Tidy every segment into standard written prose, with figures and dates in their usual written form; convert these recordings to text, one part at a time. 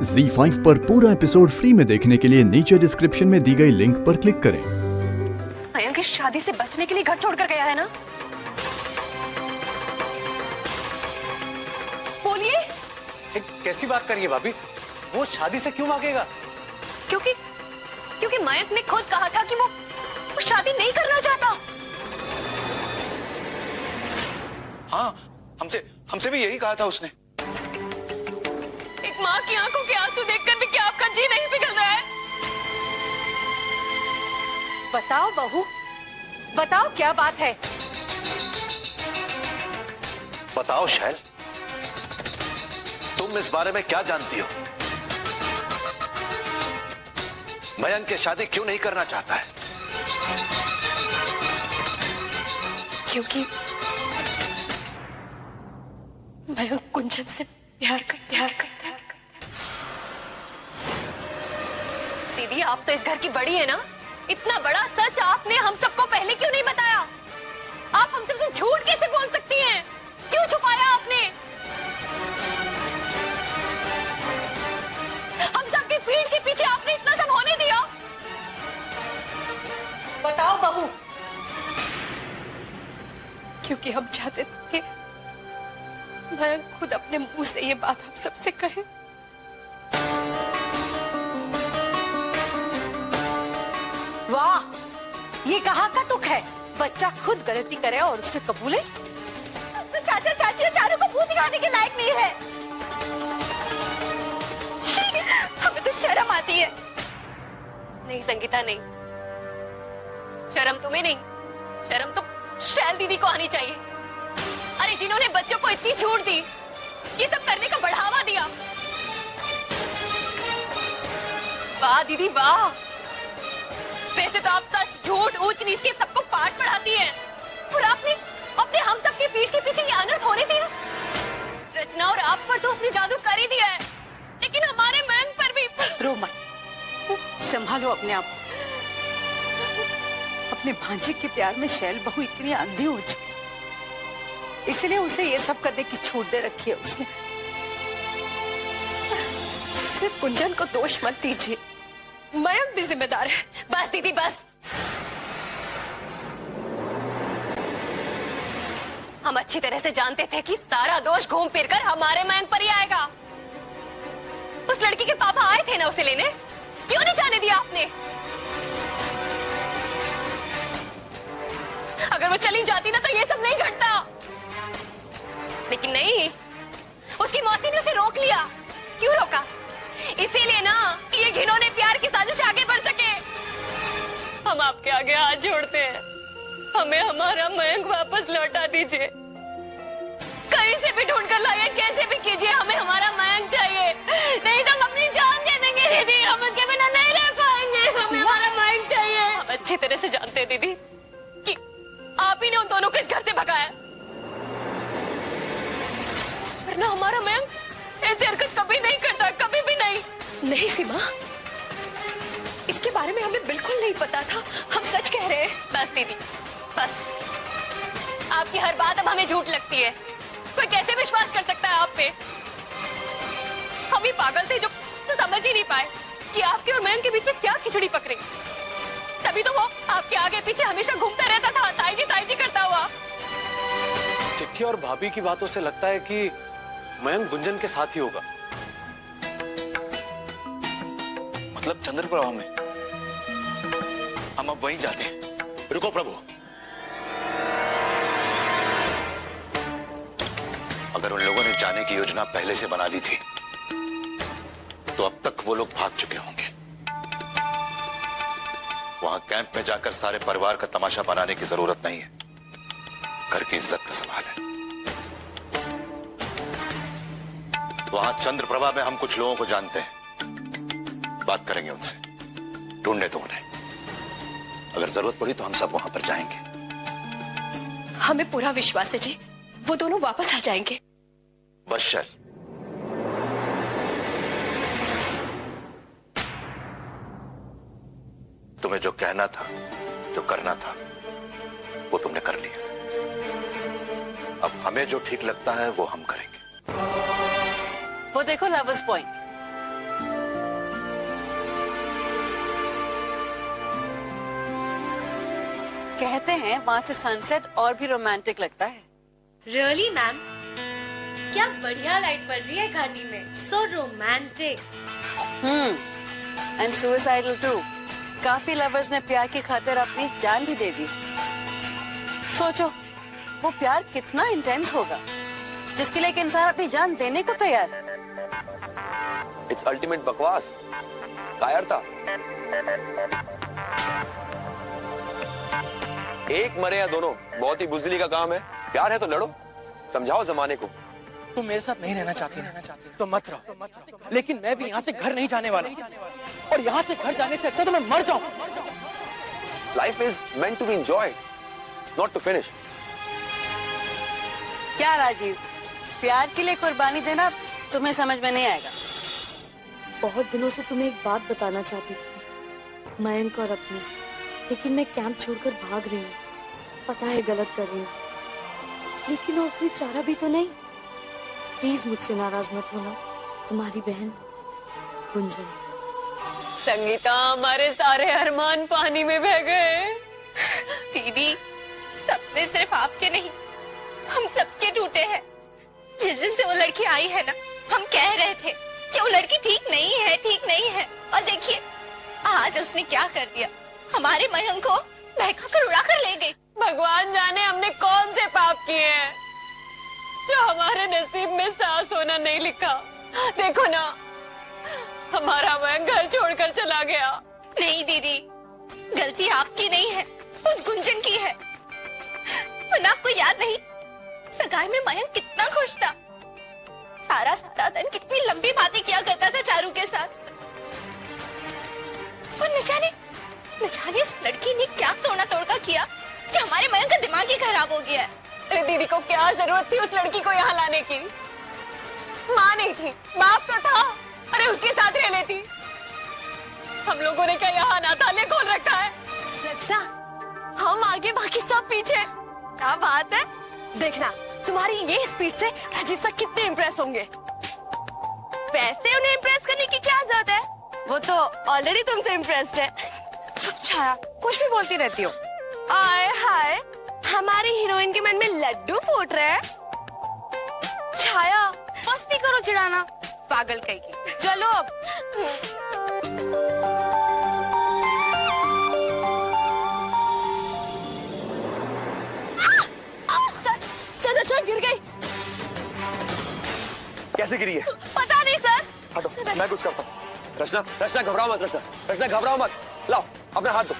ZEE5 पर पूरा episode free में देखने के लिए नीचे डिस्क्रिप्शन में दी गई लिंक पर क्लिक करें। मयंक इस शादी से बचने के लिए घर छोड़कर गया है ना? बोलिए। कैसी बात करिए भाभी, वो शादी से क्यों भागेगा? क्योंकि मयंक ने खुद कहा था कि वो शादी नहीं करना चाहता। हाँ, हमसे भी यही कहा था उसने। एक माँ की आंखों के आंसू देखकर भी क्या आपका जी नहीं पिघल रहा है? बताओ बहू, बताओ क्या बात है? बताओ शैल, तुम इस बारे में क्या जानती हो? मयंक की शादी क्यों नहीं करना चाहता है? क्योंकि मयंक कुंजन से प्यार कर। दीदी, आप तो इस घर की बड़ी है ना? इतना बड़ा सच आपने हम सबको पहले क्यों नहीं बताया? आप हम सबसे झूठ कैसे बोल सकती हैं? क्यों छुपाया आपने? हम सबकी पीठ के पीछे आपने इतना सब होने दिया? बताओ बहू। क्योंकि हम चाहते थे कि मयंक खुद अपने मुंह से ये बात हम सबसे कहे। वाह, ये कहाँ का तुक है? बच्चा खुद गलती करे और उसे कबूले? तो चाचा चाची चारों को मुंह दिखाने के लायक नहीं है। हमें तो शर्म आती है। नहीं संगीता, नहीं। शर्म तुम्हें नहीं, शर्म तो शैल दीदी को आनी चाहिए। अरे जिन्होंने बच्चों को इतनी छूट दी, ये सब करने का बढ़ावा दिया। वाह दीदी वाह। वैसे तो आप सच झूठ ऊंच नीच के सबको पाठ पढ़ाती हैं, और आपने अपने हम सबके पीठ के पीछे ये अनर्थ होने दिया। रचना और आप पर तो उसने जादू कर ही दिया है, लेकिन हमारे मयंक पर भी। रो मत, संभालो अपने आप। अपने भांजे के प्यार में शैल बहू इतनी अंधी हो चुकी, इसलिए उसे ये सब करने की छूट दे रखी है उसने। सिर्फ कुंजन को दोष मत दीजिए, मयंक भी जिम्मेदार है। बस दीदी बस। हम अच्छी तरह से जानते थे कि सारा दोष घूम फिर कर हमारे मयंक पर ही आएगा। उस लड़की के पापा आए थे ना उसे लेने, क्यों नहीं जाने दिया आपने? अगर वो चली जाती ना तो ये सब नहीं घटता, लेकिन नहीं, उसकी मौसी ने उसे रोक लिया। क्यों रोका? इसीलिए ना कि ये घिनौने प्यार की साजिश आगे बढ़ सके। हम आपके आगे हाथ जोड़ते हैं, हमें हमारा मयंक वापस लौटा दीजिए। कहीं से भी ढूंढ कर लाइए, कैसे भी कीजिए, हमें हमारा मयंक चाहिए। नहीं तो हम अपनी जान दे देंगे दीदी, हम उसके बिना नहीं रह पाएंगे। हमें हमारा मयंक चाहिए। हम अच्छी तरह से जानते हैं दीदी कि आप ही ने उन दोनों को इस घर से भगाया, वरना हमारा मयंक ऐसी हरकत कभी नहीं करता, कभी भी नहीं। नहीं सीमा, इसके बारे में हमें बिल्कुल नहीं पता था, हम सच कह रहे हैं। बस दीदी बस, आपकी हर बात अब हमें झूठ लगती है। कोई कैसे विश्वास कर सकता है आप पे? हम ही पागल थे जो तो समझ ही नहीं पाए कि आपके और मयंक के बीच में क्या खिचड़ी पकड़ी। तभी तो वो आपके आगे पीछे हमेशा घूमता रहता था, ताई जी करता हुआ। चिट्ठी और भाभी की बातों से लगता है कि मयंक गुंजन के साथ ही होगा। मतलब चंद्रप्रभा में? हम अब वहीं जाते हैं। रुको प्रभु, अगर उन लोगों ने जाने की योजना पहले से बना ली थी तो अब तक वो लोग भाग चुके होंगे। वहां कैंप में जाकर सारे परिवार का तमाशा बनाने की जरूरत नहीं है। घर की इज्जत का सवाल है। वहां चंद्रप्रभा में हम कुछ लोगों को जानते हैं, बात करेंगे उनसे, ढूंढने तो उन्हें। अगर जरूरत पड़ी तो हम सब वहां पर जाएंगे। हमें पूरा विश्वास है जी, वो दोनों वापस आ जाएंगे। बस शैल, तुम्हें जो कहना था, जो करना था, वो तुमने कर लिया। अब हमें जो ठीक लगता है वो हम करेंगे। वो देखो लवर्स पॉइंट, कहते हैं वहाँ से सनसेट और भी रोमांटिक लगता है। रियली मैम, क्या बढ़िया लाइट पड़ रही है घाटी में, so romantic. And suicidal too. काफी लवर्स ने प्यार की खातिर अपनी जान भी दे दी। सोचो वो प्यार कितना इंटेंस होगा जिसके लिए एक इंसान अपनी जान देने को तैयार है। इट्स अल्टीमेट बकवास, कायरता। एक मरे या दोनों, बहुत ही बुजदिली का काम है। प्यार है तो लड़ो, समझाओ जमाने को। तुम मेरे साथ नहीं रहना चाहती तो मत रहो, लेकिन मैं भी यहाँ से घर नहीं जाने वाला, और यहाँ से घर जाने से अच्छा तो मैं मर जाऊं। Life is meant to be enjoyed, not to finish. क्या राजीव, प्यार के लिए कुर्बानी देना तुम्हें समझ में नहीं आएगा। बहुत दिनों से तुम्हें एक बात बताना चाहती थी, मयंक और अपनी, लेकिन मैं कैंप छोड़कर भाग रही हूँ। पता है गलत कर रही हूँ, लेकिन और कोई चारा भी तो नहीं। प्लीज मुझसे नाराज मत होना। तुम्हारी बहन गुंजन। संगीता, हमारे सारे अरमान पानी में बह गए। दीदी, सपने सिर्फ आपके नहीं, हम सबके टूटे हैं। जिस दिन से वो लड़की आई है ना, हम कह रहे थे कि वो लड़की ठीक नहीं है, ठीक नहीं है, और देखिए आज उसने क्या कर दिया, हमारे मयंक को बहका कर उड़ा कर ले गई। भगवान जाने हमने कौन से पाप किए हैं जो हमारे नसीब में सांस होना नहीं लिखा। देखो ना, हमारा मयंक घर छोड़कर चला गया। नहीं दीदी, गलती आपकी नहीं है, उस गुंजन की है। वरना आपको याद नहीं, सगाई में मयंक कितना खुश था, सारा सारा दिन कितनी लंबी बातें किया करता था चारू के साथ। और न जाने उस लड़की ने क्या तोड़ा तोड़का किया कि हमारे मयंक का दिमाग ही खराब हो गया है। अरे दीदी को क्या जरूरत थी उस लड़की को यहाँ लाने की? माँ नहीं थी, बाप तो था। अरे उसके साथ रह लेती। हम लोगों ने क्या यहाँ अनाथालय खोल रखा है? अच्छा, हम आगे बाकी सब पीछे। क्या बात है, देखना तुम्हारी ये स्पीड से राजीव सर कितने इम्प्रेस होंगे। वैसे उन्हें इम्प्रेस करने की क्या जरूरत है, वो तो ऑलरेडी तुमसे इम्प्रेस्ड है। चुप छाया, कुछ भी बोलती रहती हो। आए हाय, हमारी हीरोइन के मन में लड्डू फूट रहे हैं। छाया, बस भी करो चिढ़ाना, पागल कहीं की। चलो अब। सर, अच्छा गिर गई। कैसे गिरी है? पता नहीं सर। हटो, मैं कुछ करता हूँ। रचना, रचना घबराओ मत, रचना घबराओ मत। लाओ अपना हाथ दो।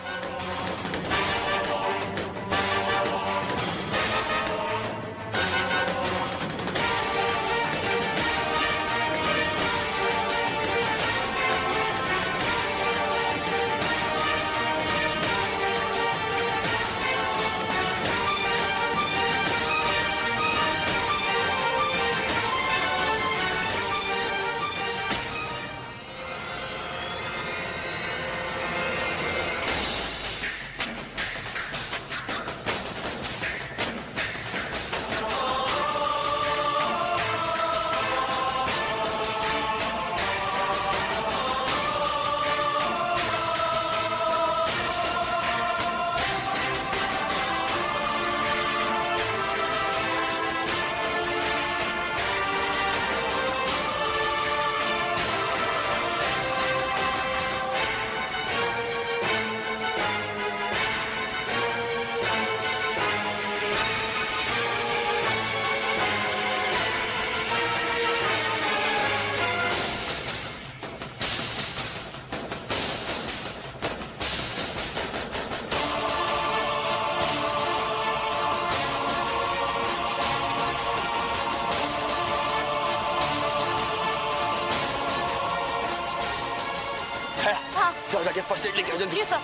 जाओ जाके फर्स्ट एड लेके आओ जल्दी। जी सर।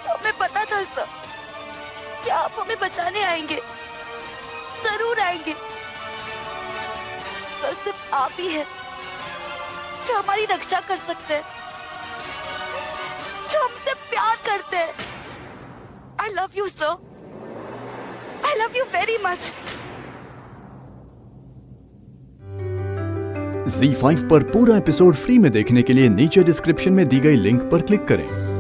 हमें पता था सर कि आप हमें बचाने आएंगे, जरूर आएंगे। बस सिर्फ आप ही है जो हमारी रक्षा कर सकते हैं, जो हमसे प्यार करते हैं। I love you, sir. I love you very much. Z5 पर पूरा एपिसोड फ्री में देखने के लिए नीचे डिस्क्रिप्शन में दी गई लिंक पर क्लिक करें।